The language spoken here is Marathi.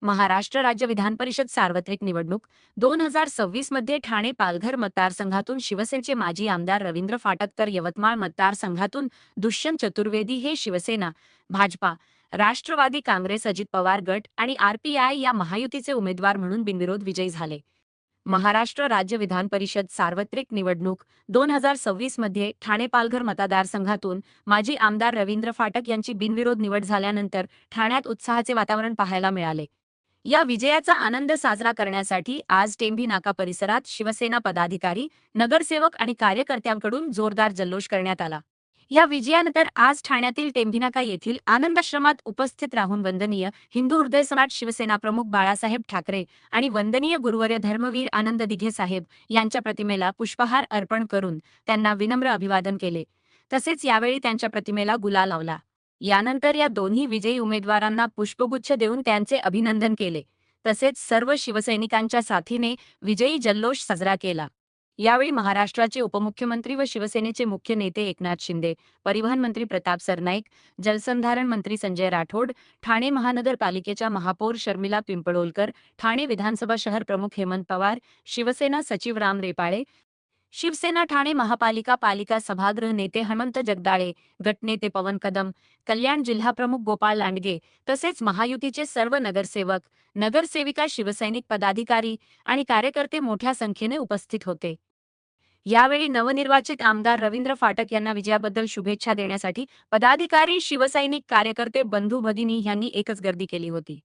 महाराष्ट्र राज्य विधान परिषद सार्वत्रिक निवडणूक 2026 मध्ये ठाणे पालघर मतदारसंघातून शिवसेनेचे माजी आमदार रवींद्र फाटक तर यवतमाळ मतदारसंघातून दुष्यंत चतुर्वेदी हे शिवसेना, भाजपा, राष्ट्रवादी काँग्रेस, अजित पवार गट आणि आरपीआय या महायुतीचे उमेदवार म्हणून बिनविरोध विजयी झाले. महाराष्ट्र राज्य विधान परिषद सार्वत्रिक निवडणूक 2026 मध्ये ठाणे पालघर मतदारसंघातून माजी आमदार रवींद्र फाटक यांची बिनविरोध निवड झाल्यानंतर ठाण्यात उत्साहाचे वातावरण पाहायला मिळाले. या विजयाचा आनंद साजरा करण्यासाठी आज टेंभी नाका परिसरात शिवसेना पदाधिकारी, नगरसेवक आणि कार्यकर्त्यांकडून जोरदार जल्लोष करण्यात आला. या विजयानंतर आज ठाण्यातील टेंभी नाका येथील आनंदाश्रमात उपस्थित राहून वंदनीय हिंदू हृदय सम्राट शिवसेना प्रमुख बाळासाहेब ठाकरे आणि वंदनीय गुरुवर्य धर्मवीर आनंद दिघे साहेब यांच्या प्रतिमेला पुष्पहार अर्पण करून त्यांना विनम्र अभिवादन केले. तसेच यावेळी त्यांच्या प्रतिमेला गुलाल लावला. यानंतर या दोन्ही विजयी उमेदवारांना पुष्पगुच्छ देऊन त्यांचे अभिनंदन केले. तसेच सर्व शिवसैनिकांच्या साथीने विजयी जल्लोष साजरा केला. यावेळी महाराष्ट्राचे उपमुख्यमंत्री व शिवसेनेचे मुख्य नेते एकनाथ शिंदे, परिवहन मंत्री प्रताप सरनाईक, जलसंधारण मंत्री संजय राठोड, ठाणे महानगरपालिकेच्या महापौर शर्मिला पिंपळोलकर, ठाणे विधानसभा शहर प्रमुख हेमंत पवार, शिवसेना सचिव राम रेपाळे, शिवसेना ठाणे महापालिका पालिका सभागृह नेते हनुमंत जगदाळे, गटनेते पवन कदम, कल्याण जिल्हाप्रमुख गोपाळ लांडगे तसेच महायुतीचे सर्व नगरसेवक, नगरसेविका, शिवसैनिक पदाधिकारी आणि कार्यकर्ते मोठ्या संख्येने उपस्थित होते. यावेळी नवनिर्वाचित आमदार रवींद्र फाटक यांना विजयाबद्दल शुभेच्छा देण्यासाठी पदाधिकारी, शिवसैनिक, कार्यकर्ते, बंधू भगिनी यांनी एकच गर्दी केली होती.